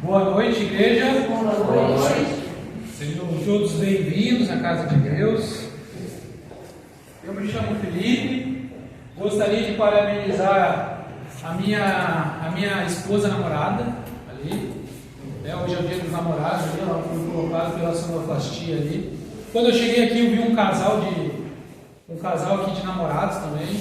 Boa noite, igreja. Boa noite. Sejam todos bem-vindos à casa de Deus. Eu me chamo Felipe. Gostaria de parabenizar a minha esposa namorada ali. Hoje é o dia dos namorados, ali, ela foi colocada pela sonoplastia ali. Quando eu cheguei aqui, eu vi um casal aqui de namorados também.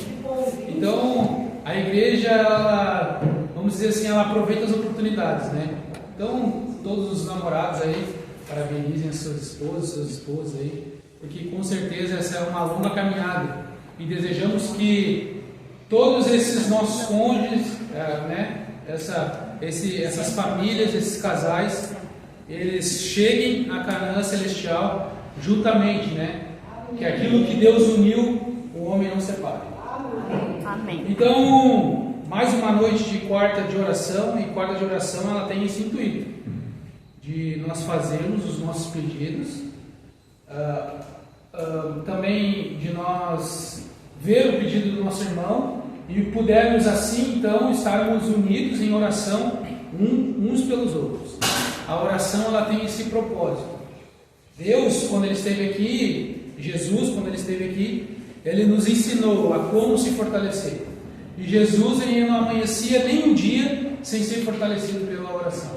Então, a igreja, ela, vamos dizer assim, ela aproveita as oportunidades, né? Então, todos os namorados aí, parabenizem as suas esposas aí, porque com certeza essa é uma longa caminhada e desejamos que todos esses nossos cônjuges, essas famílias, esses casais, eles cheguem à Canaã celestial juntamente, né? Que aquilo que Deus uniu, o homem não separe. Amém. Então, mais uma noite de quarta de oração, e quarta de oração ela tem esse intuito de nós fazermos os nossos pedidos, também de nós ver o pedido do nosso irmão e pudermos assim então estarmos unidos em oração uns pelos outros. A oração ela tem esse propósito. Deus, quando Ele esteve aqui, Jesus, quando Ele esteve aqui, Ele nos ensinou a como se fortalecer. E Jesus, ele não amanhecia nem um dia sem ser fortalecido pela oração.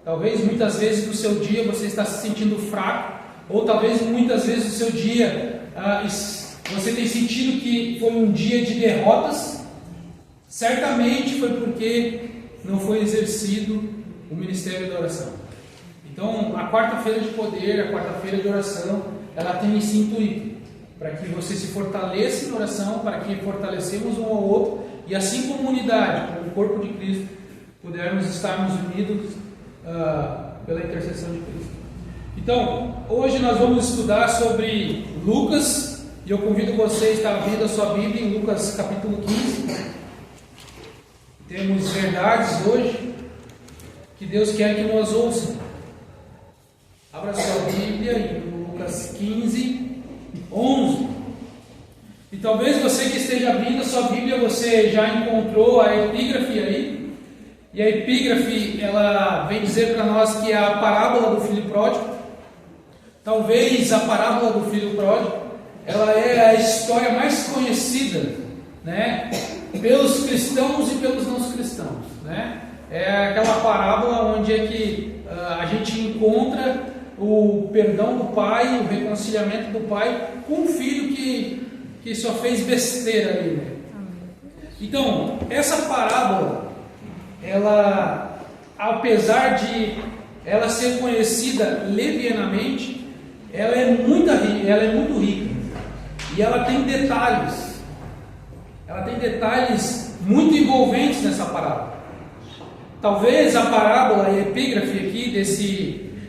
Talvez muitas vezes no seu dia você está se sentindo fraco, ou talvez muitas vezes no seu dia você tem sentido que foi um dia de derrotas. Certamente foi porque não foi exercido o ministério da oração. Então, a quarta-feira de poder, a quarta-feira de oração, ela tem esse intuito, para que você se fortaleça em oração, para que fortalecemos um ao outro, e assim como unidade, como o corpo de Cristo, pudermos estarmos unidos pela intercessão de Cristo. Então, hoje nós vamos estudar sobre Lucas, e eu convido você a estar abrindo a sua Bíblia em Lucas capítulo 15. Temos verdades hoje que Deus quer que nós ouçamos. Abra sua Bíblia em Lucas 15, 11. E talvez você que esteja abrindo a sua Bíblia, você já encontrou a epígrafe aí. E a epígrafe, ela vem dizer para nós que é a parábola do filho pródigo. Talvez a parábola do filho pródigo, ela é a história mais conhecida, né, pelos cristãos e pelos não cristãos, né? É aquela parábola onde é que a gente encontra o perdão do pai, o reconciliamento do pai com o filho que só fez besteira ali, né? Então, essa parábola, ela, apesar de ela ser conhecida levianamente, ela é muito rica, e ela tem detalhes muito envolventes nessa parábola. Talvez a parábola, a epígrafe aqui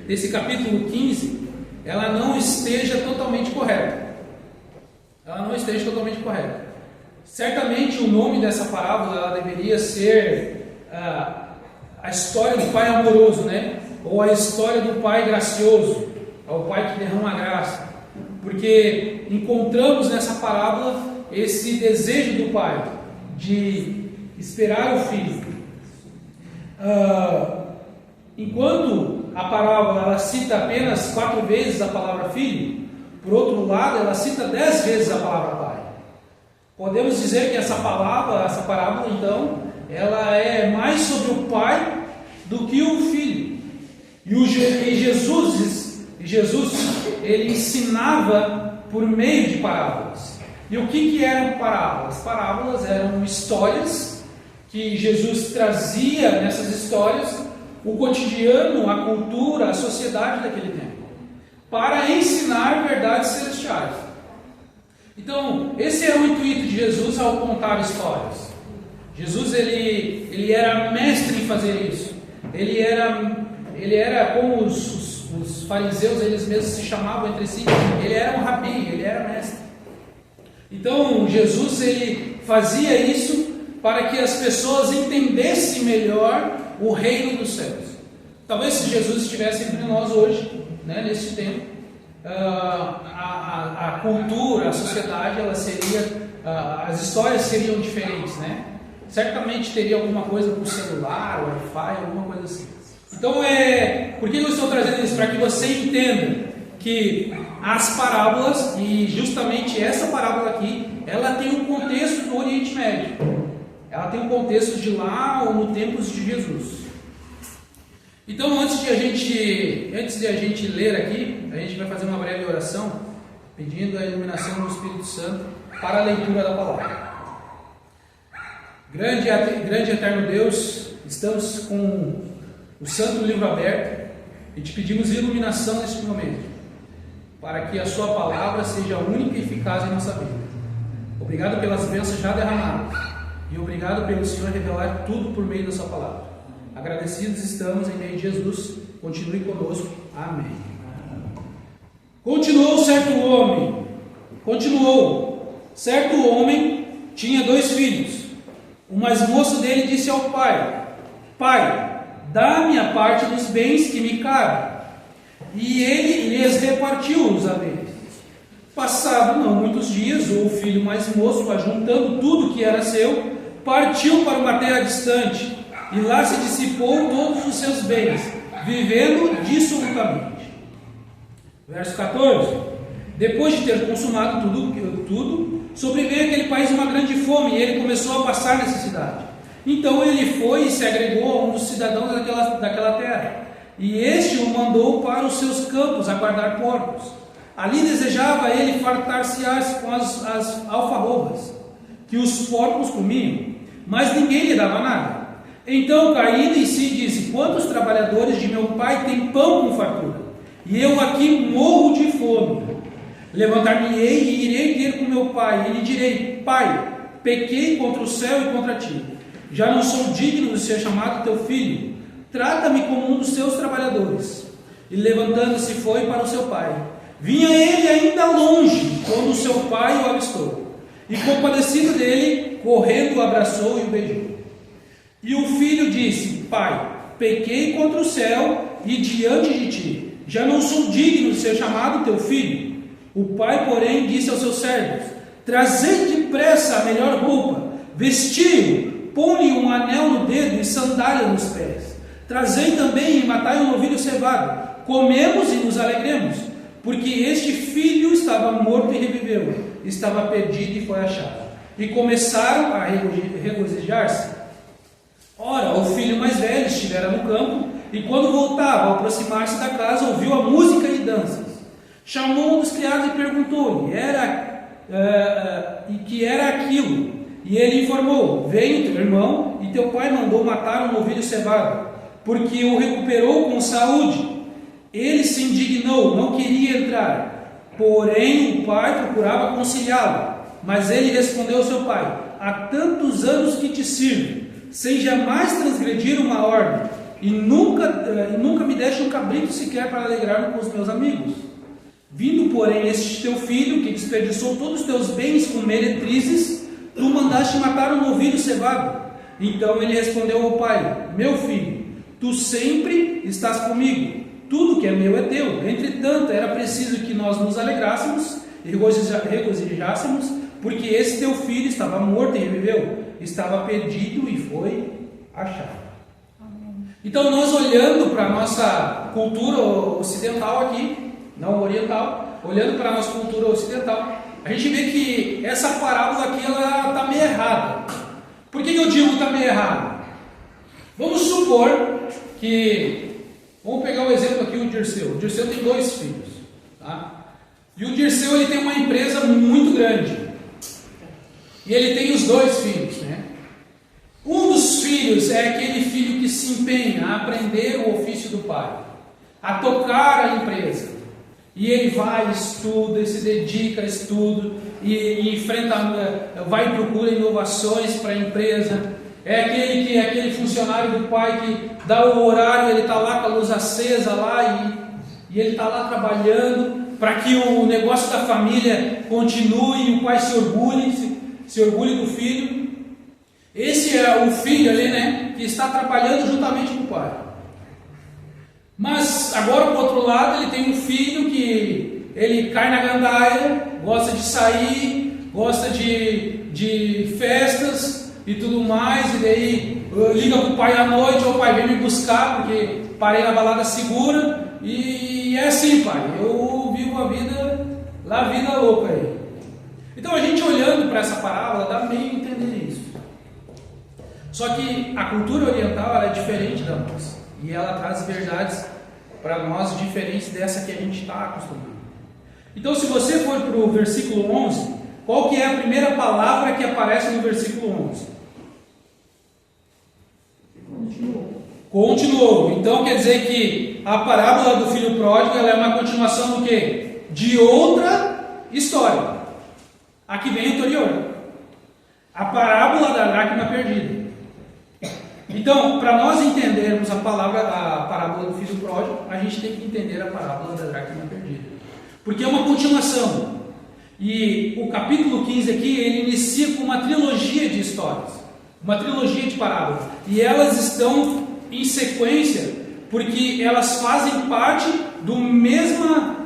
desse capítulo 15, ela não esteja totalmente correta. Certamente o nome dessa parábola ela deveria ser a história do pai amoroso, né? Ou a história do pai gracioso, o pai que derrama a graça. Porque encontramos nessa parábola esse desejo do pai de esperar o filho. Enquanto a parábola ela cita apenas 4 vezes a palavra filho, por outro lado, ela cita 10 vezes a palavra pai. Podemos dizer que essa parábola, então, ela é mais sobre o pai do que o filho. E Jesus, ele ensinava por meio de parábolas. E o que eram parábolas? Parábolas eram histórias que Jesus trazia nessas histórias o cotidiano, a cultura, a sociedade daquele tempo, para ensinar verdades celestiais. Então, esse era o intuito de Jesus ao contar histórias. Jesus ele era mestre em fazer isso. Ele era como os fariseus, eles mesmos se chamavam entre si, ele era um rabi, ele era mestre. Então, Jesus ele fazia isso para que as pessoas entendessem melhor o reino dos céus. Talvez se Jesus estivesse entre nós hoje, né, nesse tempo, a cultura, a sociedade, ela seria, as histórias seriam diferentes, né? Certamente teria alguma coisa com celular, Wi-Fi, alguma coisa assim. Então, por que eu estou trazendo isso? Para que você entenda que as parábolas, e justamente essa parábola aqui, ela tem um contexto do Oriente Médio. Ela tem um contexto de lá ou no tempos de Jesus. Então, antes de a gente ler aqui, a gente vai fazer uma breve oração, pedindo a iluminação do Espírito Santo para a leitura da palavra. Grande e eterno Deus, estamos com o Santo Livro aberto e te pedimos iluminação neste momento, para que a sua palavra seja única e eficaz em nossa vida. Obrigado pelas bênçãos já derramadas e obrigado pelo Senhor revelar tudo por meio da sua palavra. Agradecidos estamos em nome de Jesus. Continue conosco. Amém. Continuou certo homem tinha 2 filhos. O mais moço dele disse ao pai: Pai, dá-me a parte dos bens que me cabem. E ele lhes repartiu os haveres. Passado não muitos dias, o filho mais moço, ajuntando tudo que era seu, partiu para uma terra distante, e lá se dissipou todos os seus bens, vivendo dissolutamente. Verso 14. Depois de ter consumado tudo, sobreveio aquele país uma grande fome, e ele começou a passar necessidade. Então ele foi e se agregou a um dos cidadãos daquela terra, e este o mandou para os seus campos a guardar porcos. Ali desejava ele fartar-se-ás com as alfarrobas que os porcos comiam, mas ninguém lhe dava nada. Então, caindo em si, disse: Quantos trabalhadores de meu pai têm pão com fartura, e eu aqui morro de fome? Levantar-me-ei e irei ter com meu pai, e lhe direi: Pai, pequei contra o céu e contra ti. Já não sou digno de ser chamado teu filho. Trata-me como um dos teus trabalhadores. E levantando-se foi para o seu pai. Vinha ele ainda longe, quando o seu pai o avistou. E compadecido dele, correndo o abraçou e o beijou. E o filho disse: Pai, pequei contra o céu e diante de ti. Já não sou digno de ser chamado teu filho. O pai, porém, disse aos seus servos: Trazei depressa a melhor roupa, vestiu, põe-lhe um anel no dedo e sandália nos pés. Trazei também e matai um novilho cevado. Comemos e nos alegremos, porque este filho estava morto e reviveu, estava perdido e foi achado. E começaram a regozijar-se. Ora, o filho mais velho estivera no campo, e quando voltava, ao aproximar-se da casa, ouviu a música e danças. Chamou um dos criados e perguntou-lhe que era aquilo. E ele informou: Veio teu irmão, e teu pai mandou matar um novilho cevado, porque o recuperou com saúde. Ele se indignou, não queria entrar. Porém o pai procurava conciliá-lo. Mas ele respondeu ao seu pai: Há tantos anos que te sirvo, sem jamais transgredir uma ordem, e nunca me deste um cabrito sequer para alegrar-me com os meus amigos. Vindo, porém, este teu filho, que desperdiçou todos os teus bens com meretrizes, tu mandaste matar um novilho cevado. Então ele respondeu ao pai: Meu filho, tu sempre estás comigo, tudo que é meu é teu. Entretanto, era preciso que nós nos alegrássemos e regozijássemos, porque esse teu filho estava morto e reviveu, estava perdido e foi achado. Então, nós olhando para a nossa cultura ocidental aqui, não oriental, olhando para a nossa cultura ocidental, a gente vê que essa parábola aqui ela está meio errada. Por que eu digo que está meio errada? Vamos supor que, vamos pegar o exemplo aqui, o Dirceu. O Dirceu tem 2 filhos, tá? E o Dirceu ele tem uma empresa muito grande, e ele tem os 2 filhos, né? Um dos filhos é aquele filho que se empenha a aprender o ofício do pai, a tocar a empresa. E ele vai, estuda, se dedica a estudo, e enfrenta, vai e procura inovações para a empresa. É aquele funcionário do pai que dá o horário, ele está lá com a luz acesa lá, e ele está lá trabalhando para que o negócio da família continue e o pai se orgulhe do filho. Esse é o filho ali, né, que está trabalhando juntamente com o pai. Mas agora, por outro lado, ele tem um filho que ele cai na gandaia, gosta de sair, gosta de festas, e tudo mais, e daí liga pro pai à noite, ou o pai vem me buscar porque parei na balada segura, e é assim, pai, eu vivo a vida louca aí. Então a gente olhando para essa parábola dá meio a entender isso. Só que a cultura oriental ela é diferente da nossa, e ela traz verdades para nós diferentes dessa que a gente está acostumado. Então se você for para o versículo 11, qual que é a primeira palavra que aparece no versículo 11? Continuou. Então quer dizer que a parábola do filho pródigo ela é uma continuação do quê? De outra história. Aqui vem o anterior. A parábola da dracma perdida. Então, para nós entendermos a parábola do filho pródigo, a gente tem que entender a parábola da dracma perdida. Porque é uma continuação. E o capítulo 15 aqui, ele inicia com uma trilogia de histórias. Uma trilogia de parábolas. E elas estão em sequência, porque elas fazem parte do mesmo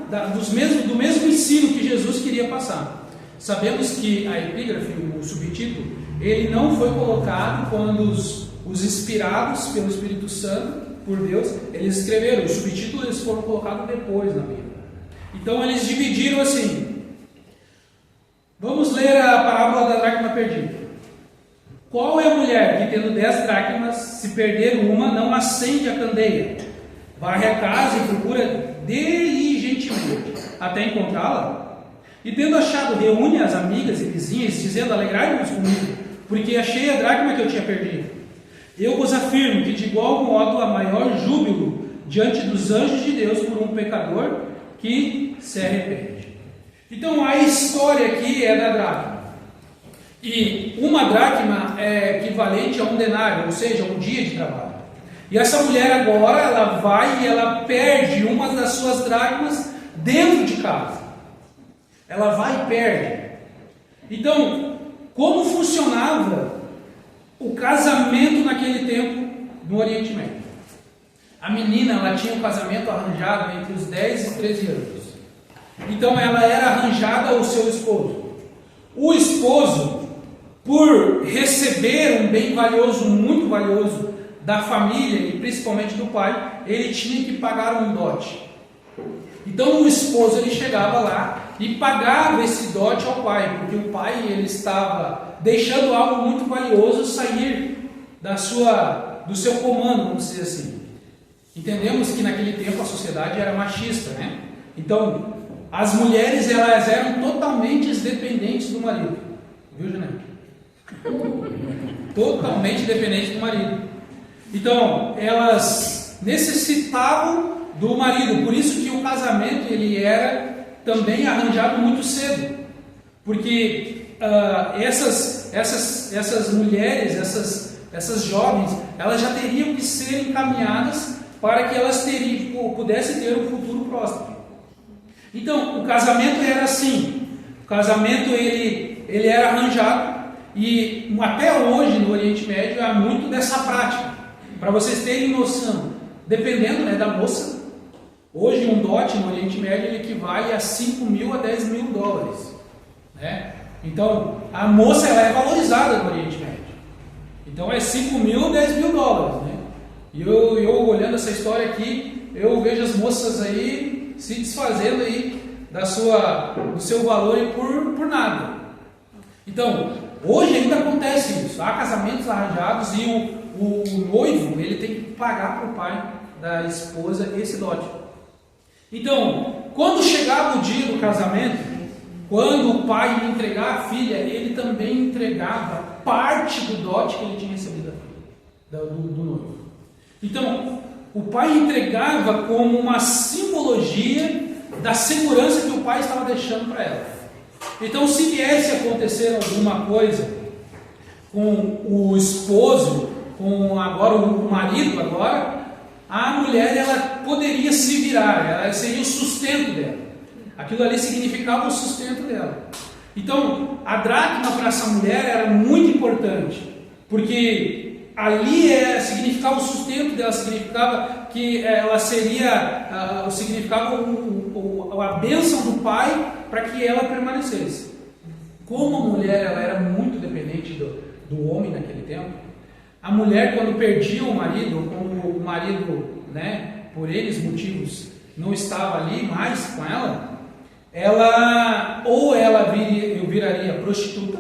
ensino que Jesus queria passar. Sabemos que a epígrafe, o subtítulo, ele não foi colocado quando os inspirados pelo Espírito Santo, por Deus, eles escreveram. Os subtítulos eles foram colocados depois na Bíblia. Então eles dividiram assim. Vamos ler a parábola da dracma perdida. Qual é a mulher que, tendo 10 dracmas, se perder uma, não acende a candeia, varre a casa e procura diligentemente até encontrá-la? E tendo achado, reúne as amigas e vizinhas, dizendo: alegrai-vos comigo, porque achei a dracma que eu tinha perdido. Eu vos afirmo que de igual modo há maior júbilo diante dos anjos de Deus por um pecador que se arrepende. Então a história aqui é da dracma. E uma dracma é equivalente a um denário, ou seja, um dia de trabalho. E essa mulher agora, ela vai e ela perde uma das suas dracmas dentro de casa. Ela vai e perde. Então, como funcionava o casamento naquele tempo no Oriente Médio? A menina, ela tinha um casamento arranjado entre os 10 e 13 anos. Então ela era arranjada ao seu esposo. O esposo, por receber um bem valioso, muito valioso, da família e principalmente do pai, ele tinha que pagar um dote. Então o esposo ele chegava lá e pagava esse dote ao pai, porque o pai ele estava deixando algo muito valioso sair do seu comando, vamos dizer assim. Entendemos que naquele tempo a sociedade era machista, né? Então as mulheres elas eram totalmente dependentes do marido, viu, Janete? Totalmente dependentes do marido. Então elas necessitavam do marido, por isso que o casamento ele era também arranjado muito cedo, porque essas mulheres, essas jovens, elas já teriam que ser encaminhadas para que elas pudessem ter um futuro próspero. Então o casamento era assim, o casamento ele era arranjado, e até hoje no Oriente Médio há muito dessa prática. Para vocês terem noção, dependendo, né, da moça, hoje um dote no Oriente Médio ele equivale a 5 mil a 10 mil dólares, né? Então a moça ela é valorizada no Oriente Médio. Então é 5 mil, 10 mil dólares, né? E eu olhando essa história aqui, eu vejo as moças aí se desfazendo aí do seu valor e por nada. Então, hoje ainda acontece isso. Há casamentos arranjados e o noivo ele tem que pagar para o pai da esposa esse dote. Então, quando chegava o dia do casamento, quando o pai ia entregar a filha, ele também entregava parte do dote que ele tinha recebido do noivo. Então, o pai entregava como uma simbologia da segurança que o pai estava deixando para ela. Então, se viesse a acontecer alguma coisa com o esposo, com agora o marido, a mulher ela poderia se virar, ela seria o sustento dela. Aquilo ali significava o sustento dela. Então, a dracma para essa mulher era muito importante, porque ali significava o sustento dela, significava que ela significava a bênção do pai para que ela permanecesse. Como a mulher ela era muito dependente do homem naquele tempo, a mulher, quando perdia o marido, quando o marido, né, por eles motivos, não estava ali mais com ela, ou ela viraria prostituta,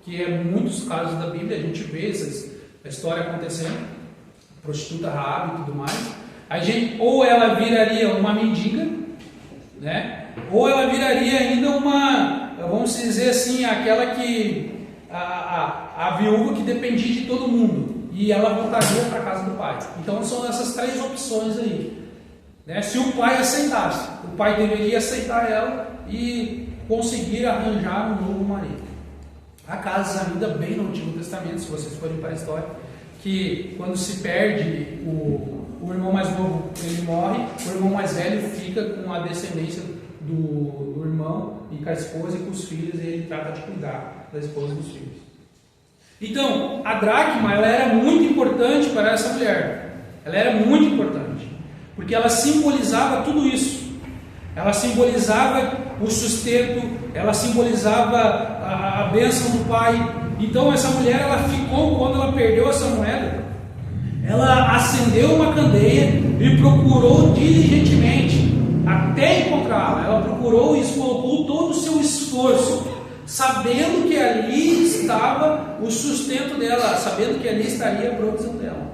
que é muitos casos da Bíblia, a gente vê a história acontecendo, prostituta Raabe e tudo mais, ou ela viraria uma mendiga, né, ou ela viraria ainda vamos dizer assim, aquela que, a viúva que dependia de todo mundo, e ela voltaria para a casa do pai. Então são essas três opções aí, né? Se o pai aceitasse, o pai deveria aceitar ela e conseguir arranjar um novo marido. Há casos ainda bem no Antigo Testamento, se vocês forem para a história, que quando se perde o irmão mais novo, ele morre, o irmão mais velho fica com a descendência do irmão e com a esposa e com os filhos, e ele trata de cuidar da esposa e dos filhos. Então, a dracma, ela era muito importante para essa mulher. Ela era muito importante, porque ela simbolizava tudo isso. Ela simbolizava o sustento, ela simbolizava a bênção do pai. Então, essa mulher, ela ficou, quando ela perdeu essa moeda, ela acendeu uma candeia e procurou diligentemente até encontrá-la. Ela procurou e colocou todo o seu esforço, sabendo que ali estava o sustento dela, sabendo que ali estaria a provisão dela.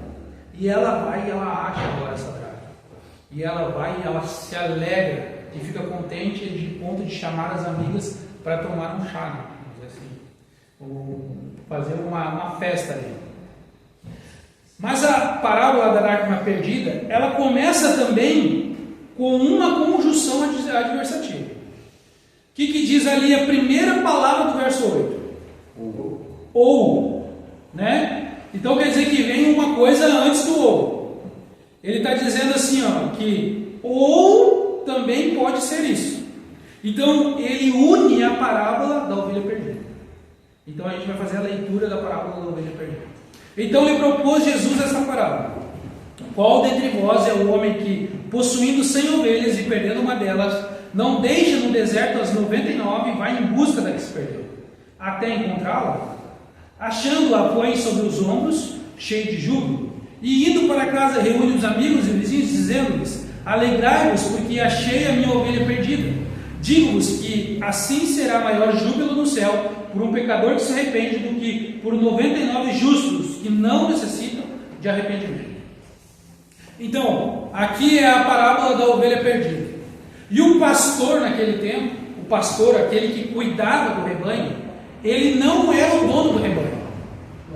E ela vai e ela acha agora essa dracma. E ela vai e ela se alegra e fica contente de ponto de chamar as amigas para tomar um chá, vamos dizer assim, ou fazer uma festa ali. Mas a parábola da dracma perdida, ela começa também com uma conjunção adversativa. O que diz ali a primeira palavra do verso 8? Ou, né? Então quer dizer que vem uma coisa antes do ou. Ele está dizendo assim, ó, que ou também pode ser isso. Então ele une a parábola da ovelha perdida. Então a gente vai fazer a leitura da parábola da ovelha perdida. Então lhe propôs Jesus essa parábola: qual dentre vós é o homem que, possuindo 100 ovelhas e perdendo uma delas, não deixa no deserto as 99 e vai em busca da que se perdeu, até encontrá-la? Achando-a, põe sobre os ombros, cheio de júbilo, e indo para casa reúne os amigos e vizinhos, dizendo-lhes: alegrai-vos, porque achei a minha ovelha perdida. Digo-vos que assim será maior júbilo no céu por um pecador que se arrepende do que por 99 justos que não necessitam de arrependimento. Então, aqui é a parábola da ovelha perdida. E o pastor naquele tempo, o pastor, aquele que cuidava do rebanho, ele não era o dono do rebanho.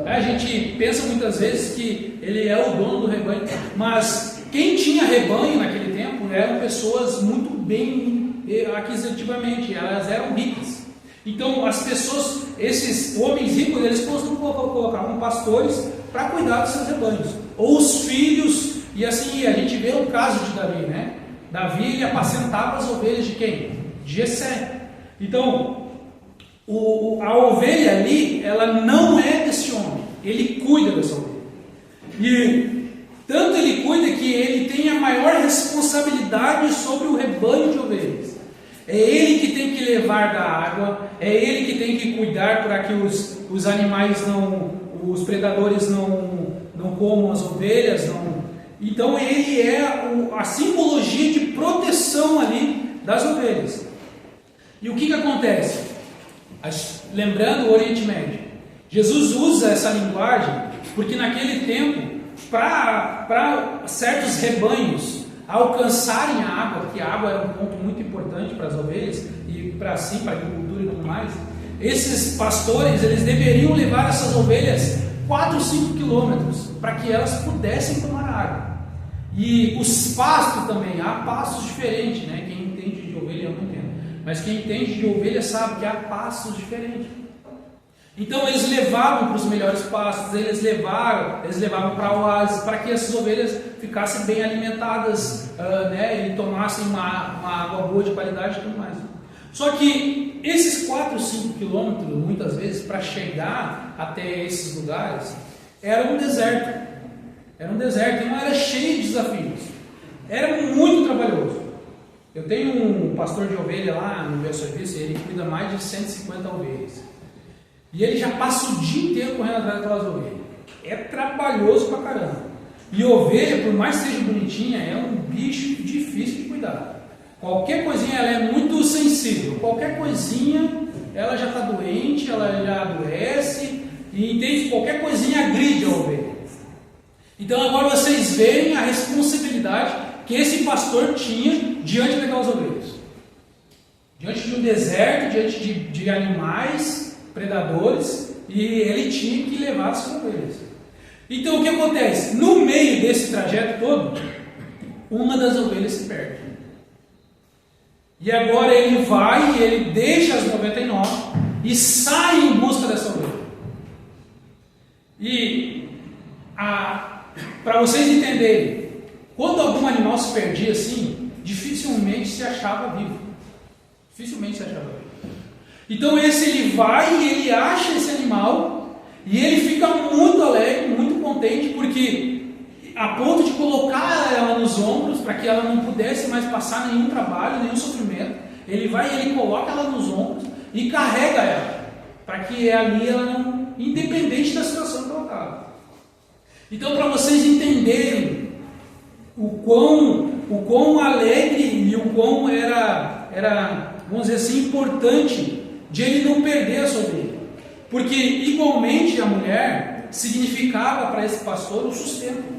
A gente pensa muitas vezes que ele é o dono do rebanho, mas quem tinha rebanho naquele tempo eram pessoas muito bem aquisitivamente, elas eram ricas. Então as pessoas, esses homens ricos, eles colocavam pastores para cuidar dos seus rebanhos, ou os filhos, e assim a gente vê o caso de Davi, né? Davi, ele apacentava as ovelhas de quem? De Jessé. Então a ovelha ali, ela não é desse homem, ele cuida dessa ovelha, e tanto ele cuida que ele tem a maior responsabilidade sobre o rebanho de ovelhas. É ele que tem que levar da água, é ele que tem que cuidar para que os animais os predadores não comam as ovelhas. Então ele é a simbologia de proteção ali das ovelhas. E o que acontece? Lembrando o Oriente Médio, Jesus usa essa linguagem porque naquele tempo, para certos rebanhos alcançarem a água, porque a água era um ponto muito importante para as ovelhas e para a agricultura e tudo mais, esses pastores, eles deveriam levar essas ovelhas 4 ou 5 quilômetros para que elas pudessem tomar água. E os pastos também, há pastos diferentes, né? Quem entende de ovelha eu não entendo, mas quem entende de ovelha sabe que há pastos diferentes. Então eles levavam para os melhores pastos, eles levavam para oásis, para que essas ovelhas ficassem bem alimentadas, né, e tomassem uma água boa de qualidade e tudo mais. Só que esses 4 ou 5 quilômetros, muitas vezes, para chegar até esses lugares, era um deserto. Era um deserto, então era cheio de desafios. Era muito trabalhoso. Eu tenho um pastor de ovelha lá no meu serviço, ele cuida mais de 150 ovelhas. E ele já passa o dia inteiro correndo atrás daquelas ovelhas. É trabalhoso pra caramba. E ovelha, por mais que seja bonitinha, é um bicho difícil de cuidar. Qualquer coisinha, ela é muito sensível. Qualquer coisinha, ela já está doente, ela já adoece. E entende? Qualquer coisinha agride a ovelha. Então agora vocês veem a responsabilidade que esse pastor tinha diante daquelas ovelhas. Diante de um deserto, diante de animais, predadores, e ele tinha que levar as ovelhas. Então o que acontece? No meio desse trajeto todo, uma das ovelhas se perde. E agora ele vai e ele deixa as 99 e sai em busca dessa ovelha. E para vocês entenderem, quando algum animal se perdia assim, dificilmente se achava vivo. Dificilmente se achava vivo. Então ele vai e ele acha esse animal e ele fica muito alegre, muito contente, porque a ponto de colocar ela nos ombros para que ela não pudesse mais passar nenhum trabalho, nenhum sofrimento. Ele vai e ele coloca ela nos ombros e carrega ela, para que ali ela não, independente da situação que ela estava. Então, para vocês entenderem o quão alegre e o quão era, vamos dizer assim, importante de ele não perder a sua ovelha. Porque, igualmente, a mulher significava para esse pastor o sustento.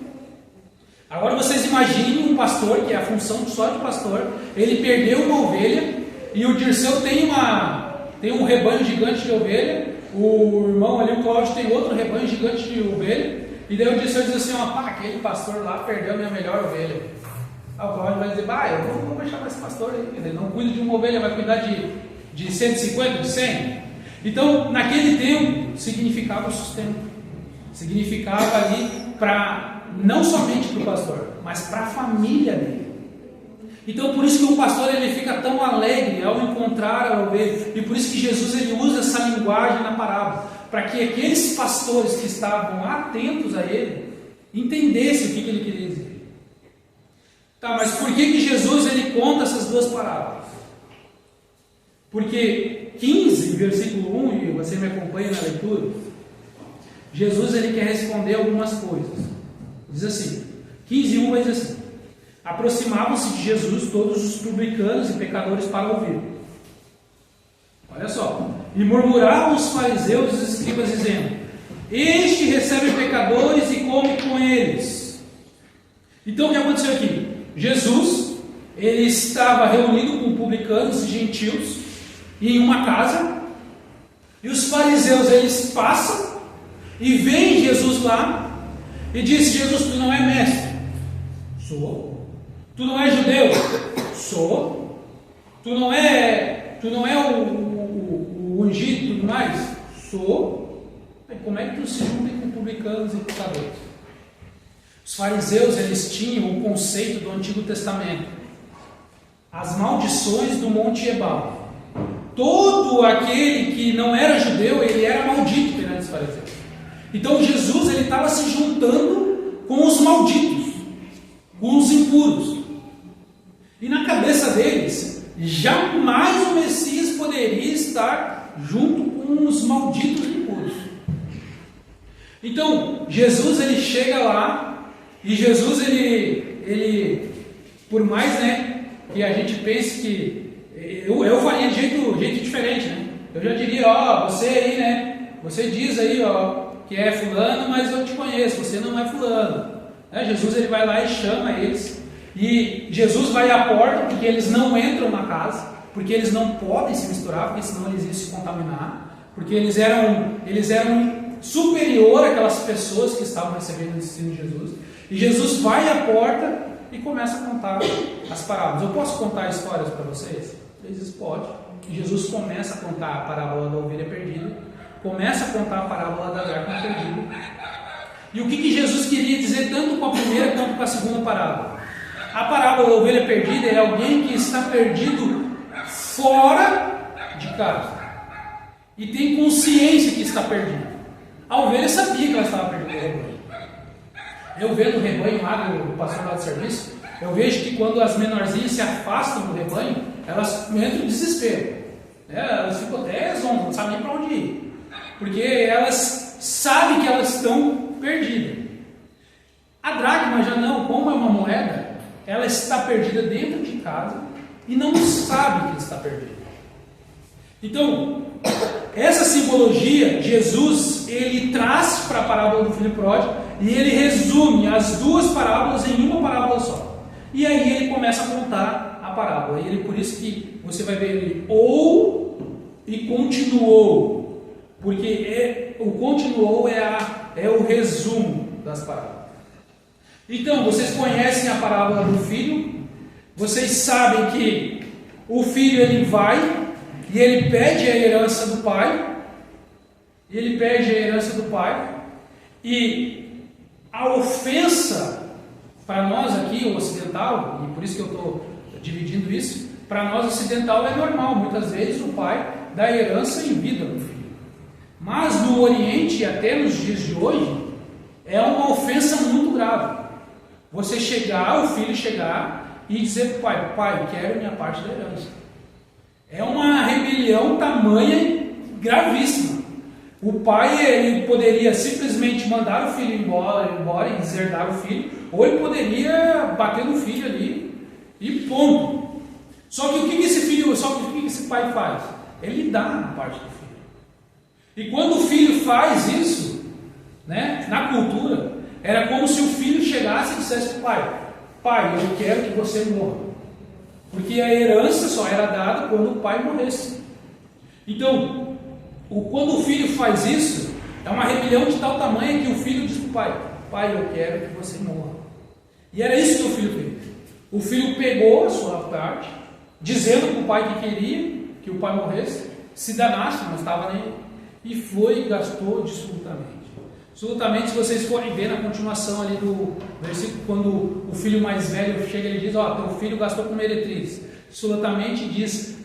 Agora vocês imaginem um pastor, que é a função só de pastor, ele perdeu uma ovelha, e o Dirceu tem um rebanho gigante de ovelha, o irmão ali, o Cláudio, tem outro rebanho gigante de ovelha, e daí o Dirceu diz assim, aquele pastor lá perdeu a minha melhor ovelha. Aí o Cláudio vai dizer, eu não vou chamar esse pastor aí, ele não cuida de uma ovelha, vai cuidar de 150, de 100. Então, naquele tempo, significava o sustento, significava ali não somente para o pastor, mas para a família dele. Então, por isso que o pastor ele fica tão alegre ao encontrar a ovelha, e por isso que Jesus ele usa essa linguagem na parábola, para que aqueles pastores que estavam atentos a ele entendessem o que ele queria dizer. Tá, mas por que Jesus ele conta essas duas parábolas? Porque 15, versículo 1, e você me acompanha na leitura, Jesus ele quer responder algumas coisas. Diz assim, 15:1 vai dizer assim: aproximavam-se de Jesus todos os publicanos e pecadores para ouvir. Olha só, e murmuravam os fariseus e os escribas dizendo: este recebe pecadores e come com eles. Então o que aconteceu aqui? Jesus ele estava reunido com publicanos e gentios em uma casa, e os fariseus eles passam e veem Jesus lá e diz: Jesus, tu não é mestre? Sou. Tu não é judeu? Sou. Tu não é o ungido e tudo mais? Sou. E como é que tu se junta com publicanos e pecadores? Os fariseus eles tinham o conceito do Antigo Testamento, as maldições do Monte Ebal. Todo aquele que não era judeu, ele era maldito perante os fariseus. Então Jesus ele estava se juntando com os malditos, com os impuros. E na cabeça deles, jamais o Messias poderia estar junto com os malditos e impuros. Então Jesus ele chega lá, e Jesus ele por mais que a gente pense que eu faria de jeito diferente, eu já diria: você aí, você diz aí, que é fulano, mas eu te conheço, você não é fulano. Jesus ele vai lá e chama eles, e Jesus vai à porta, porque eles não entram na casa, porque eles não podem se misturar, porque senão eles iam se contaminar, porque eles eram superior àquelas pessoas que estavam recebendo o ensino de Jesus. E Jesus vai à porta e começa a contar as parábolas. Eu posso contar histórias para vocês? Eles dizem: pode. E Jesus começa a contar a parábola da ovelha perdida, começa a contar a parábola da dracma perdida. E o que Jesus queria dizer tanto com a primeira quanto com a segunda parábola? A parábola da ovelha perdida é alguém que está perdido fora de casa e tem consciência que está perdido. A ovelha sabia que ela estava perdida do rebanho. Eu vendo o rebanho lá do pastor lá de serviço, eu vejo que quando as menorzinhas se afastam do rebanho, elas entram em desespero. Elas ficam até zonzas, não sabem nem para onde ir. porque elas sabem que elas estão perdidas. A dracma já não, como é uma moeda, ela está perdida dentro de casa e não sabe que está perdida. Então, essa simbologia, Jesus, ele traz para a parábola do filho pródigo e ele resume as duas parábolas em uma parábola só. E aí ele começa a contar a parábola. E ele, por isso que você vai ver ele ou e continuou, porque o continuou é o resumo das parábolas. Então, vocês conhecem a parábola do filho, vocês sabem que o filho ele vai e ele pede a herança do pai, e a ofensa para nós aqui, o ocidental, e por isso que eu estou dividindo isso, para nós ocidental é normal, muitas vezes o pai dá herança em vida para o filho. Mas no Oriente, até nos dias de hoje, é uma ofensa muito grave. Você chegar, o filho chegar e dizer para o pai, pai, quero minha parte da herança. É uma rebelião tamanha gravíssima. O pai ele poderia simplesmente mandar o filho embora e deserdar o filho, ou ele poderia bater no filho ali e ponto. Só que o que esse pai faz? Ele dá a parte do filho. E quando o filho faz isso, né, na cultura, era como se o filho chegasse e dissesse para o pai, pai, eu quero que você morra. Porque a herança só era dada quando o pai morresse. Então, quando o filho faz isso, é uma rebelião de tal tamanho que o filho diz para o pai, pai, eu quero que você morra. E era isso que o filho fez. O filho pegou a sua parte, dizendo para o pai que queria que o pai morresse, se danasse, não estava nem, e foi e gastou dissolutamente. Absolutamente, se vocês forem ver na continuação ali do versículo, quando o filho mais velho chega e diz, teu filho gastou com meretriz. Absolutamente diz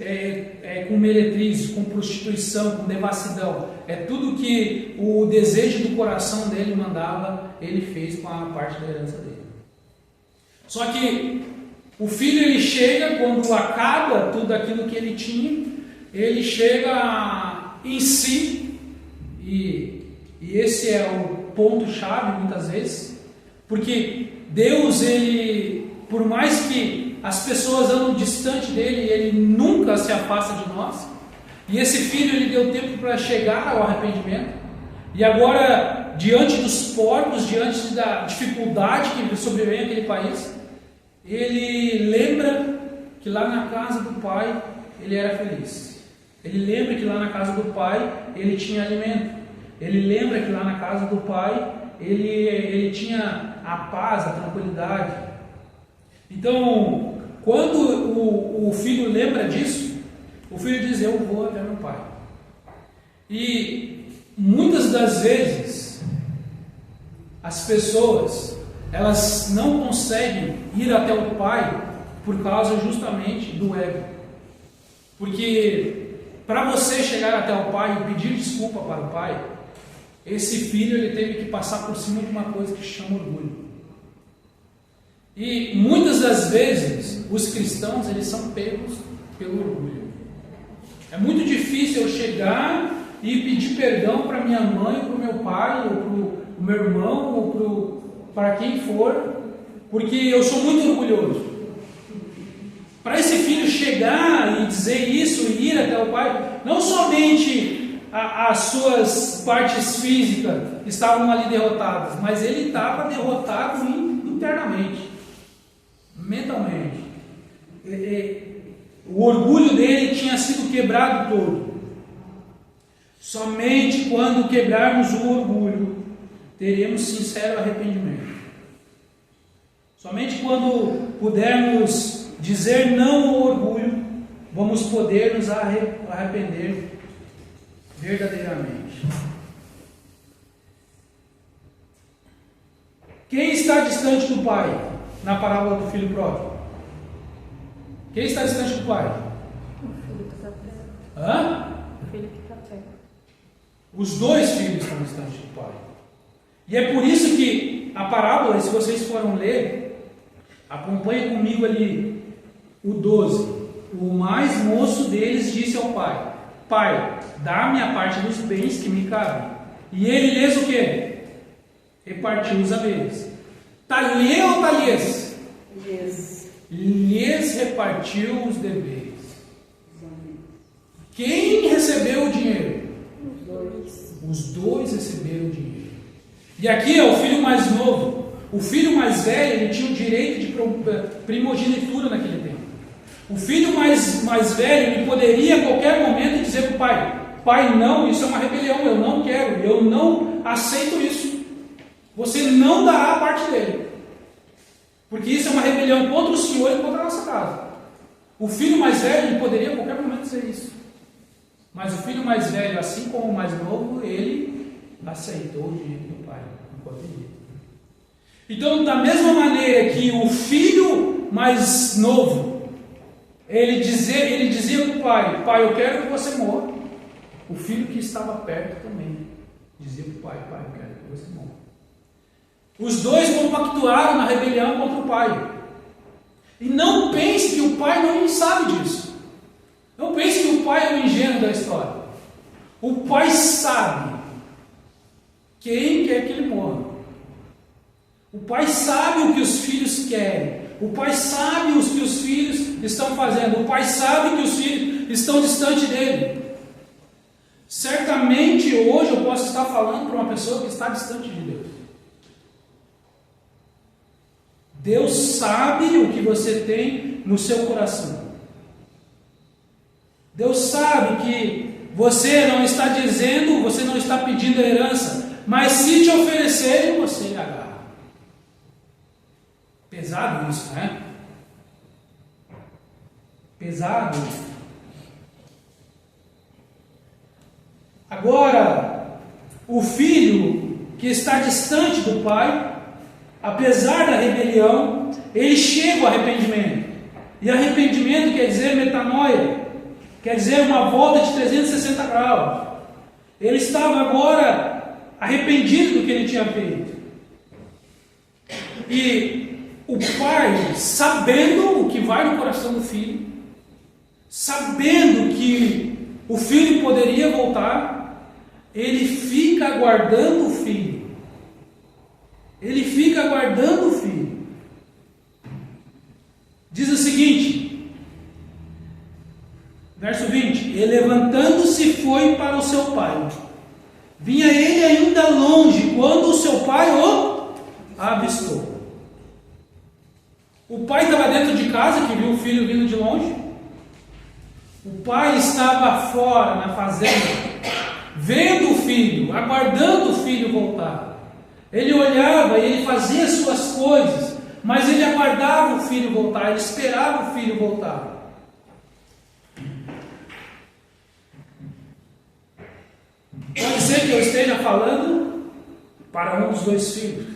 com meretriz, com prostituição, com devassidão. É tudo que o desejo do coração dele mandava, ele fez com a parte da herança dele. Só que o filho ele chega, quando acaba tudo aquilo que ele tinha, ele chega em si e esse é o ponto-chave muitas vezes, porque Deus, ele, por mais que as pessoas andam distante dele, ele nunca se afasta de nós, e esse filho ele deu tempo para chegar ao arrependimento, e agora, diante dos porcos, diante da dificuldade que sobrevém naquele país, ele lembra que lá na casa do pai ele era feliz, ele lembra que lá na casa do pai ele tinha alimento, ele lembra que lá na casa do pai ele tinha a paz, a tranquilidade. Então, quando o filho lembra disso, o filho diz, eu vou até meu pai. E muitas das vezes as pessoas elas não conseguem ir até o pai por causa justamente do ego. Porque para você chegar até o pai e pedir desculpa para o pai, esse filho ele teve que passar por cima de uma coisa que chama orgulho. E muitas das vezes os cristãos eles são pegos pelo orgulho. É muito difícil eu chegar e pedir perdão para minha mãe, para o meu pai, ou para o meu irmão, ou para quem for, porque eu sou muito orgulhoso. Para esse filho chegar e dizer isso e ir até o pai, não somente as suas partes físicas estavam ali derrotadas, mas ele estava derrotado internamente, mentalmente. O orgulho dele tinha sido quebrado todo. Somente quando quebrarmos o orgulho, teremos sincero arrependimento. Somente quando pudermos dizer não ao orgulho, vamos poder nos arrepender verdadeiramente. Quem está distante do pai na parábola do filho pródigo? Quem está distante do pai? O filho que está perto. Hã? O filho que está perto. Os dois filhos estão distantes do pai. E é por isso que a parábola, se vocês forem ler, acompanhe comigo ali o 12. O mais moço deles disse ao pai: Pai, dá-me a parte dos bens que me cabem. E ele lhes o quê? Repartiu os haveres. Talhe ou talhes? Lhes repartiu os deveres. Quem recebeu o dinheiro? Os dois receberam o dinheiro. E aqui é o filho mais novo. O filho mais velho, ele tinha o direito de primogenitura naquele tempo. O filho mais velho, ele poderia a qualquer momento dizer para o pai: pai, não, isso é uma rebelião, eu não quero, eu não aceito isso. Você não dará a parte dele. Porque isso é uma rebelião contra o Senhor e contra a nossa casa. O filho mais velho, ele poderia a qualquer momento dizer isso. Mas o filho mais velho, assim como o mais novo, ele aceitou o dinheiro do pai, enquanto ele. Então, da mesma maneira que o filho mais novo, ele dizia para o pai: pai, eu quero que você morra. O filho que estava perto também dizia para o pai: pai, eu quero que você morra. Os dois compactuaram na rebelião contra o pai. E não pense que o pai não sabe disso. Não pense que o pai é o ingênuo da história. O pai sabe quem quer que ele morra. O pai sabe o que os filhos querem. O pai sabe o que os filhos estão fazendo. O pai sabe que os filhos estão distante dele. Certamente hoje eu posso estar falando para uma pessoa que está distante de Deus. Deus sabe o que você tem no seu coração. Deus sabe que você não está dizendo, você não está pedindo a herança, mas se te oferecerem, você agarra. Pesado isso, né? Pesado. Agora, o filho que está distante do pai, apesar da rebelião, ele chega ao arrependimento. E arrependimento quer dizer metanoia. Quer dizer uma volta de 360 graus. Ele estava agora arrependido do que ele tinha feito. E o pai, sabendo o que vai no coração do filho, sabendo que o filho poderia voltar, ele fica aguardando o filho. Ele fica aguardando o filho. Diz o seguinte, verso 20: e levantando-se foi para o seu pai. Vinha ele ainda longe, quando o seu pai o avistou. O pai estava dentro de casa, que viu o filho vindo de longe. O pai estava fora, na fazenda, vendo o filho, aguardando o filho voltar. Ele olhava e ele fazia as suas coisas, mas ele aguardava o filho voltar, ele esperava o filho voltar. Pode ser que eu esteja falando para um dos dois filhos.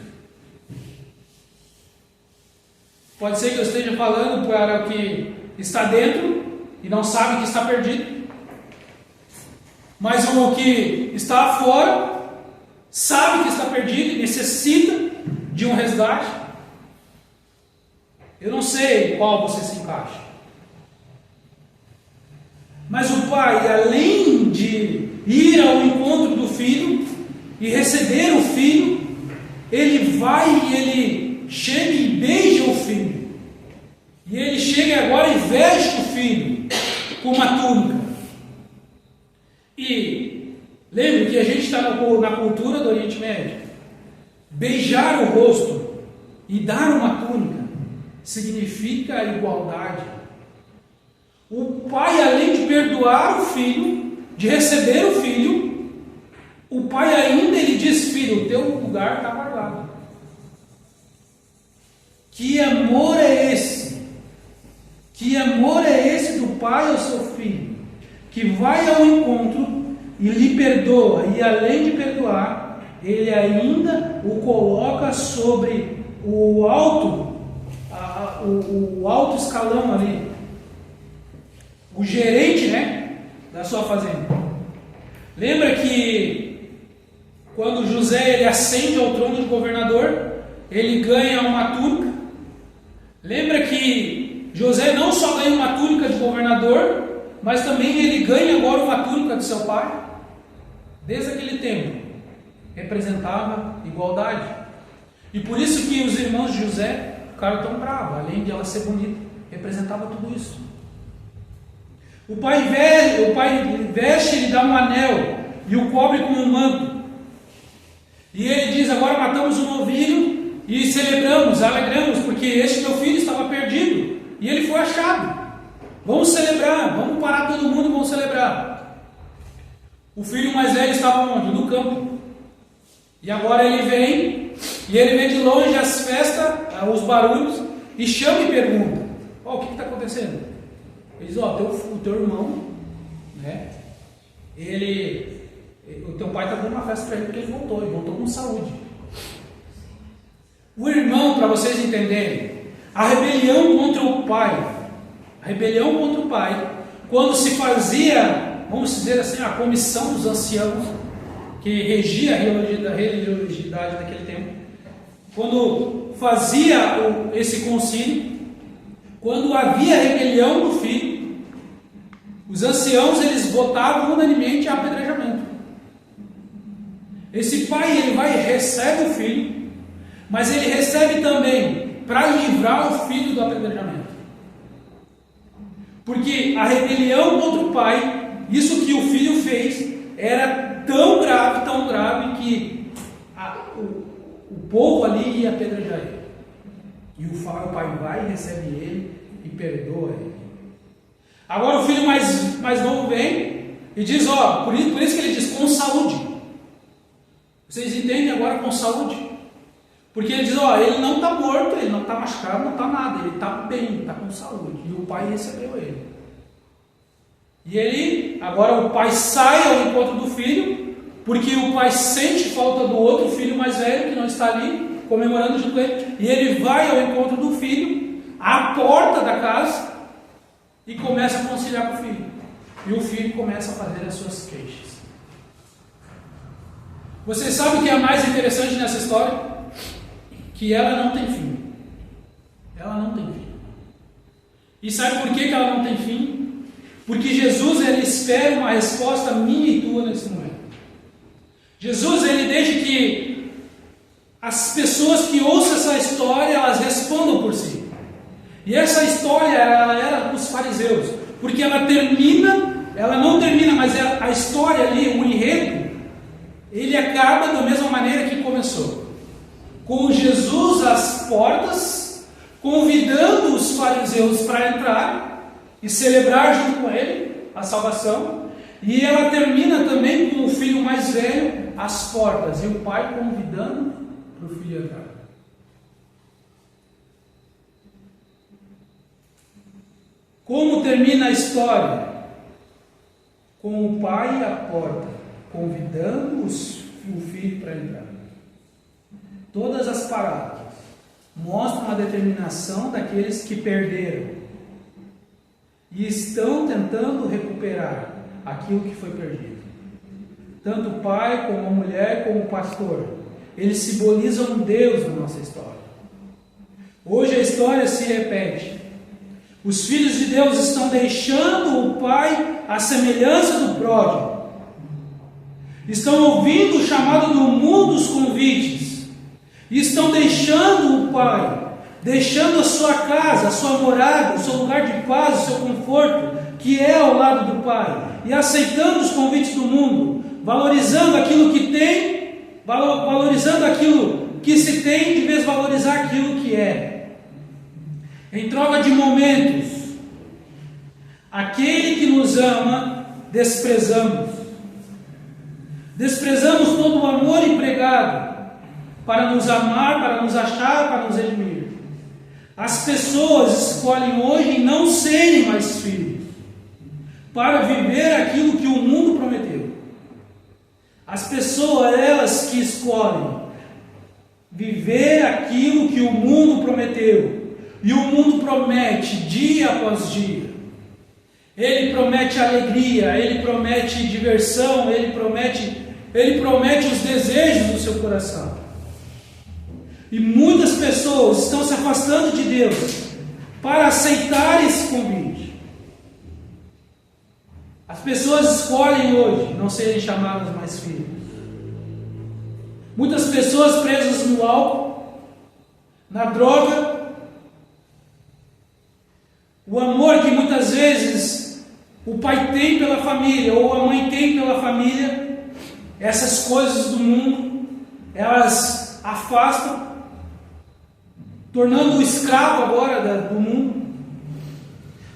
Pode ser que eu esteja falando para o que está dentro e não sabe que está perdido. Mas o que está fora sabe que está perdido e necessita de um resgate. Eu não sei qual você se encaixa. Mas o pai, além de ir ao encontro do filho e receber o filho, ele vai e ele chega e beija o filho. E ele chega agora e veste o filho com uma túnica. E lembre que a gente está na cultura do Oriente Médio. Beijar o rosto e dar uma túnica significa igualdade. O pai, além de perdoar o filho, de receber o filho, o pai ainda ele diz: filho, o teu lugar está guardado. Que amor é esse? Que amor é esse do pai ao seu filho, que vai ao encontro e lhe perdoa, e além de perdoar, ele ainda o coloca sobre o alto escalão ali, o gerente, né, da sua fazenda. Lembra que quando José ele ascende ao trono de governador, ele ganha uma túnica. Lembra que José não só ganha uma túnica de governador, mas também ele ganha agora uma túnica do seu pai. desde aquele tempo, representava igualdade. E por isso que os irmãos de José ficaram tão bravos, além de ela ser bonita, representava tudo isso. O pai veste, ele dá um anel e o cobre com um manto. E ele diz: agora matamos um novilho e celebramos, alegramos, porque este meu filho estava perdido e ele foi achado. Vamos celebrar, vamos parar todo mundo e vamos celebrar. O filho mais velho estava onde? No campo. E agora ele vem, e ele vê de longe as festas, os barulhos, e chama e pergunta: o que está acontecendo? Ele diz: o teu irmão, né? O teu pai está dando uma festa para ele porque ele voltou com saúde. O irmão, para vocês entenderem, a rebelião contra o pai, quando se fazia, vamos dizer assim, a comissão dos anciãos, que regia a religiosidade daquele tempo, quando fazia esse concílio, quando havia rebelião do filho, os anciãos eles votavam unanimemente a apedrejamento. Esse pai ele recebe o filho, mas ele recebe também para livrar o filho do apedrejamento. Porque a rebelião contra o pai, isso que o filho fez, era tão grave que o povo ali ia apedrejar ele. E o pai vai e recebe ele e perdoa ele. Agora o filho mais novo vem e diz: por isso que ele diz com saúde. Vocês entendem agora com saúde? Porque ele diz: ele não está morto, ele não está machucado, não está nada, ele está bem, está com saúde. E o pai recebeu ele. E agora o pai sai ao encontro do filho, porque o pai sente falta do outro filho mais velho que não está ali, comemorando junto com ele, e ele vai ao encontro do filho, à porta da casa, e começa a conciliar com o filho. E o filho começa a fazer as suas queixas. Você sabe o que é mais interessante nessa história? Que ela não tem fim. Ela não tem fim. E sabe por que ela não tem fim? Porque Jesus ele espera uma resposta minha e tua nesse momento. Jesus ele deixa que as pessoas que ouçam essa história elas respondam por si. E essa história ela era dos fariseus, porque ela não termina, mas a história ali, o enredo, ele acaba da mesma maneira que começou, com Jesus às portas, convidando os fariseus para entrar e celebrar junto com ele a salvação, e ela termina também com o filho mais velho às portas, e o pai convidando para o filho entrar. Como termina a história? Com o pai à porta, convidando o filho para entrar. Todas as parábolas mostram a determinação daqueles que perderam e estão tentando recuperar aquilo que foi perdido. Tanto o pai, como a mulher, como o pastor, eles simbolizam Deus na nossa história. Hoje a história se repete. Os filhos de Deus estão deixando o pai à semelhança do pródigo. Estão ouvindo o chamado do mundo, os convites. E estão deixando o pai, deixando a sua casa, a sua morada, o seu lugar de paz, o seu conforto, que é ao lado do pai. E aceitando os convites do mundo, valorizando aquilo que tem, valorizando aquilo que se tem, de vez valorizar aquilo que é. Em troca de momentos, aquele que nos ama, desprezamos. Desprezamos todo o amor empregado para nos amar, para nos achar, para nos redimir. As pessoas escolhem hoje não serem mais filhos, para viver aquilo que o mundo prometeu. As pessoas, elas que escolhem viver aquilo que o mundo prometeu. E o mundo promete dia após dia. Ele promete alegria, ele promete diversão, ele promete os desejos do seu coração. E muitas pessoas estão se afastando de Deus para aceitar esse convite. As pessoas escolhem hoje não serem chamadas mais filhos. Muitas pessoas presas no álcool, na droga, o amor que muitas vezes o pai tem pela família ou a mãe tem pela família, essas coisas do mundo, elas afastam, tornando o escravo agora do mundo.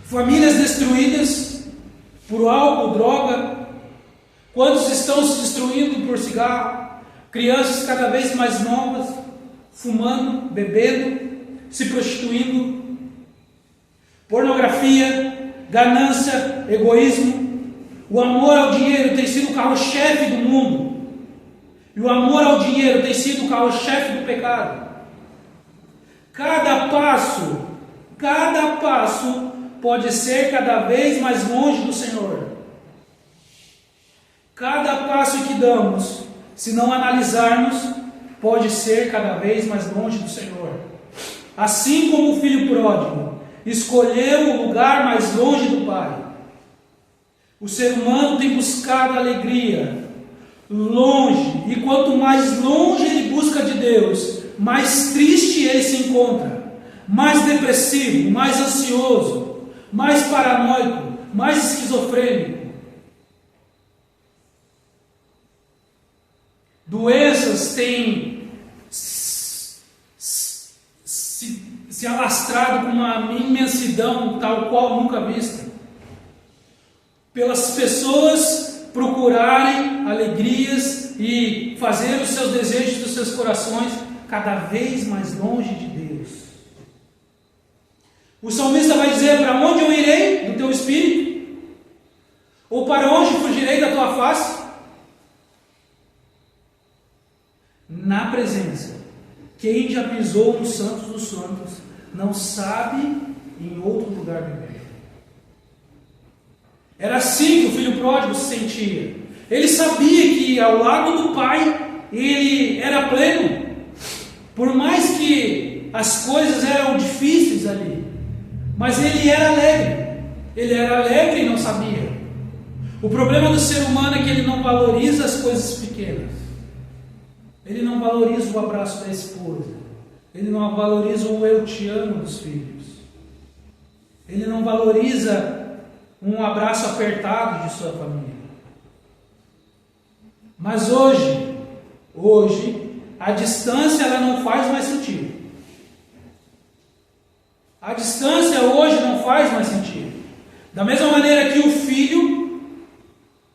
Famílias destruídas por álcool, droga. Quantos estão se destruindo por cigarro? Crianças cada vez mais novas, fumando, bebendo, se prostituindo. Pornografia, ganância, egoísmo. O amor ao dinheiro tem sido o carro-chefe do mundo. E o amor ao dinheiro tem sido o carro-chefe do pecado. Cada passo pode ser cada vez mais longe do Senhor. Cada passo que damos, se não analisarmos, pode ser cada vez mais longe do Senhor. Assim como o filho pródigo escolheu o lugar mais longe do Pai, o ser humano tem buscado alegria longe, e quanto mais longe ele busca de Deus, mais triste ele se encontra, mais depressivo, mais ansioso, mais paranoico, mais esquizofrênico. Doenças têm se alastrado com uma imensidão tal qual nunca vista, pelas pessoas procurarem alegrias e fazer os seus desejos dos seus corações cada vez mais longe de Deus. O salmista vai dizer: para onde eu irei do teu espírito? Ou para onde fugirei da tua face? Na presença. Quem já pisou no Santos dos Santos não sabe em outro lugar viver. Era assim que o filho pródigo se sentia. Ele sabia que ao lado do pai ele era pleno. Por mais que as coisas eram difíceis ali, mas ele era alegre. Ele era alegre e não sabia. O problema do ser humano é que ele não valoriza as coisas pequenas. Ele não valoriza o abraço da esposa. Ele não valoriza o eu te amo dos filhos. Ele não valoriza um abraço apertado de sua família. Mas hoje, a distância ela não faz mais sentido. A distância hoje não faz mais sentido. Da mesma maneira que o filho,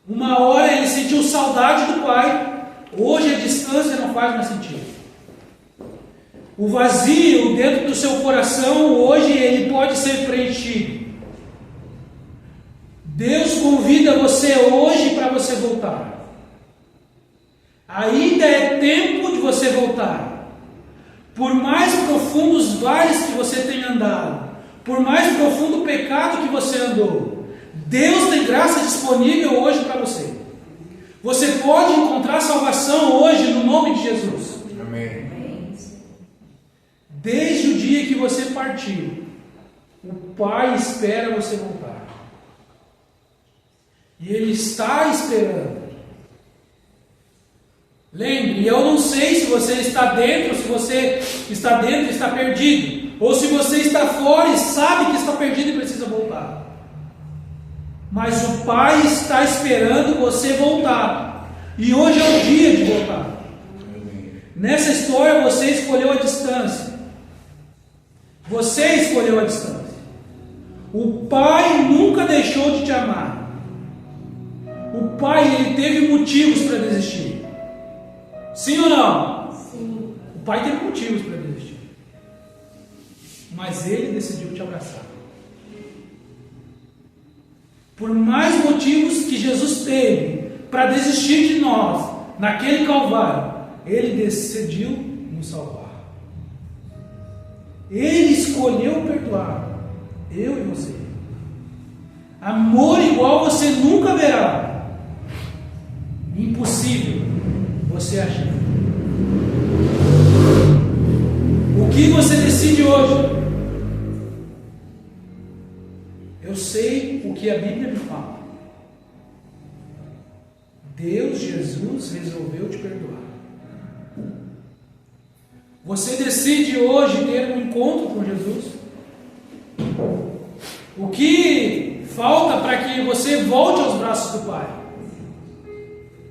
uma hora ele sentiu saudade do pai, hoje a distância não faz mais sentido. O vazio dentro do seu coração, hoje ele pode ser preenchido. Deus convida você hoje para você voltar. Ainda é tempo de você voltar. Por mais profundos vales que você tenha andado, por mais profundo pecado que você andou, Deus tem graça disponível hoje para você. Você pode encontrar salvação hoje no nome de Jesus. Amém. Desde o dia que você partiu, o Pai espera você voltar. E Ele está esperando. Lembre, eu não sei se você está dentro, se você está dentro e está perdido, ou se você está fora e sabe que está perdido e precisa voltar. Mas o Pai está esperando você voltar. E hoje é o dia de voltar. Nessa história você escolheu a distância. Você escolheu a distância. O Pai nunca deixou de te amar. O Pai, ele teve motivos para desistir. Sim ou não? Sim. O Pai teve motivos para desistir. Mas ele decidiu te abraçar. Por mais motivos que Jesus teve para desistir de nós naquele Calvário, ele decidiu nos salvar. Ele escolheu perdoar eu e você. Amor igual você nunca verá. Impossível você achar. O que você decide hoje? Eu sei o que a Bíblia me fala. Deus, Jesus, resolveu te perdoar. Você decide hoje ter um encontro com Jesus? O que falta para que você volte aos braços do Pai?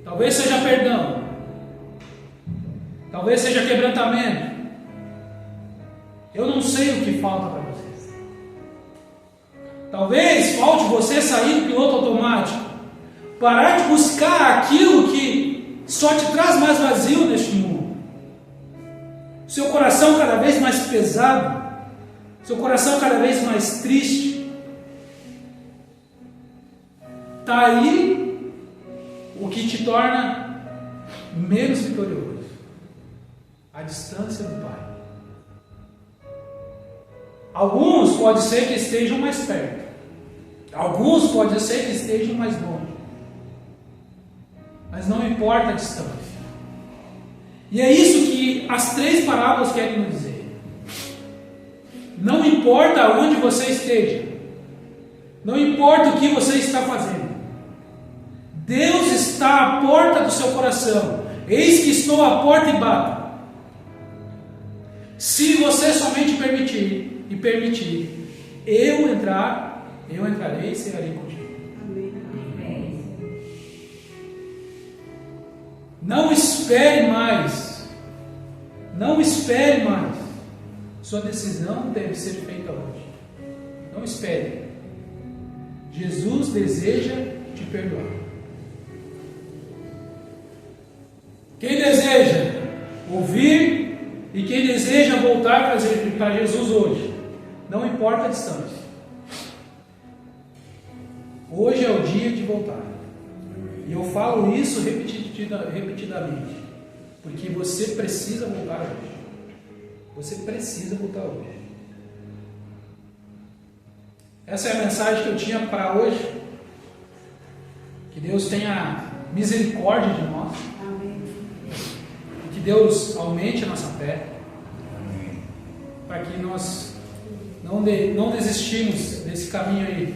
Talvez seja perdão. Talvez seja quebrantamento. Eu não sei o que falta para vocês. Talvez falte você sair do piloto automático, parar de buscar aquilo que só te traz mais vazio neste mundo. Seu coração cada vez mais pesado, seu coração cada vez mais triste. Está aí o que te torna menos vitorioso: a distância do Pai. Alguns pode ser que estejam mais perto, alguns pode ser que estejam mais longe, mas não importa a distância. E é isso que as 3 parábolas querem nos dizer. Não importa onde você esteja, não importa o que você está fazendo, Deus está à porta do seu coração. Eis que estou à porta e bato. Se você somente permitir, eu entrarei e cearei contigo. Amém. Não espere mais. Não espere mais. Sua decisão deve ser feita hoje. Não espere. Jesus deseja te perdoar. Quem deseja ouvir e quem deseja voltar para Jesus hoje, não importa a distância, hoje é o dia de voltar. E eu falo isso repetidamente, porque você precisa voltar hoje. Você precisa voltar hoje. Essa é a mensagem que eu tinha para hoje. Que Deus tenha misericórdia de nós. Que Deus aumente a nossa fé, para que nós não desistimos desse caminho aí,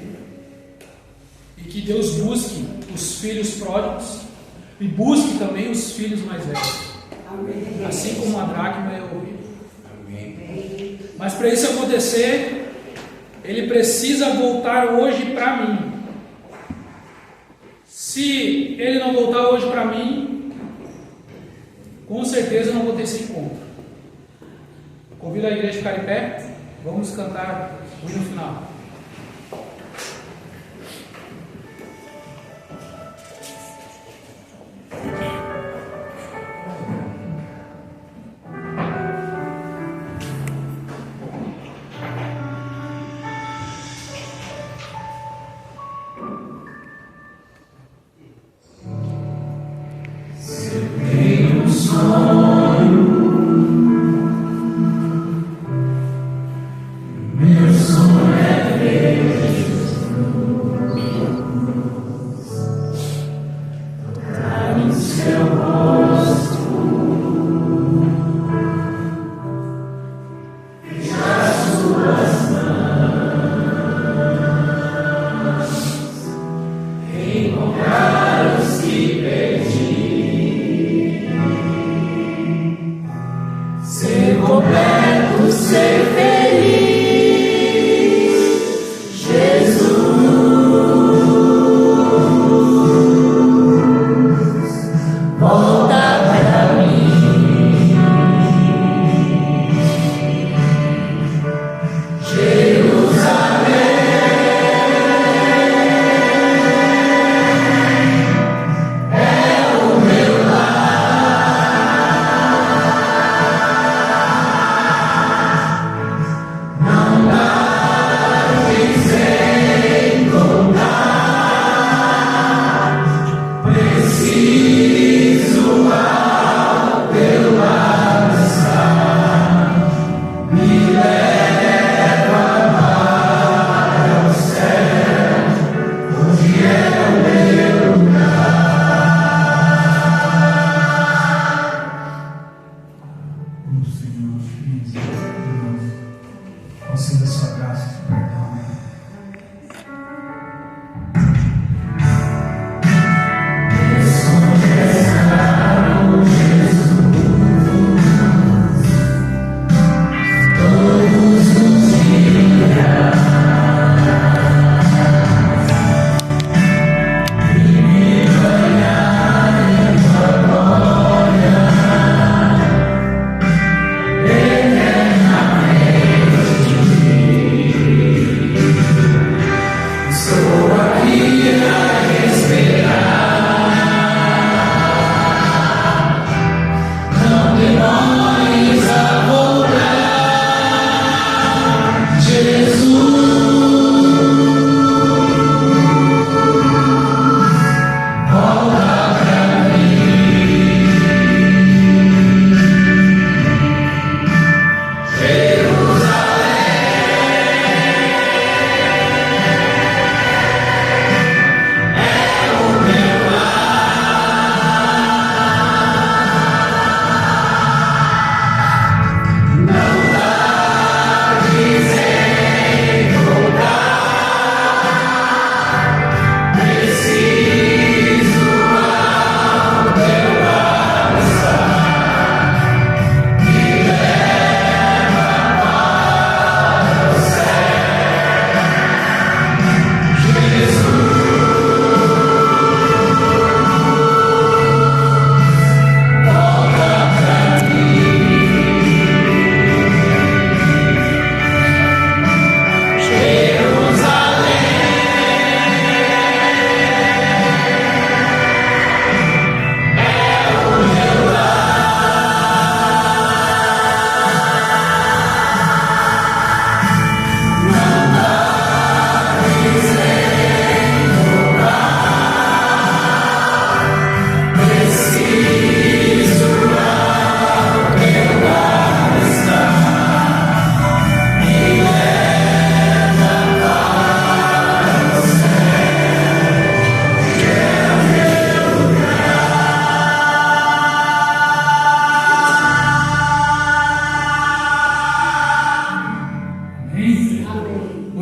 e que Deus busque os filhos pródigos e busque também os filhos mais velhos, assim como a dracma e o ovelha. Mas para isso acontecer, ele precisa voltar hoje para mim. Se ele não voltar hoje para mim, com certeza eu não vou ter esse encontro. Convido a igreja a ficar em pé. Vamos cantar o hino final.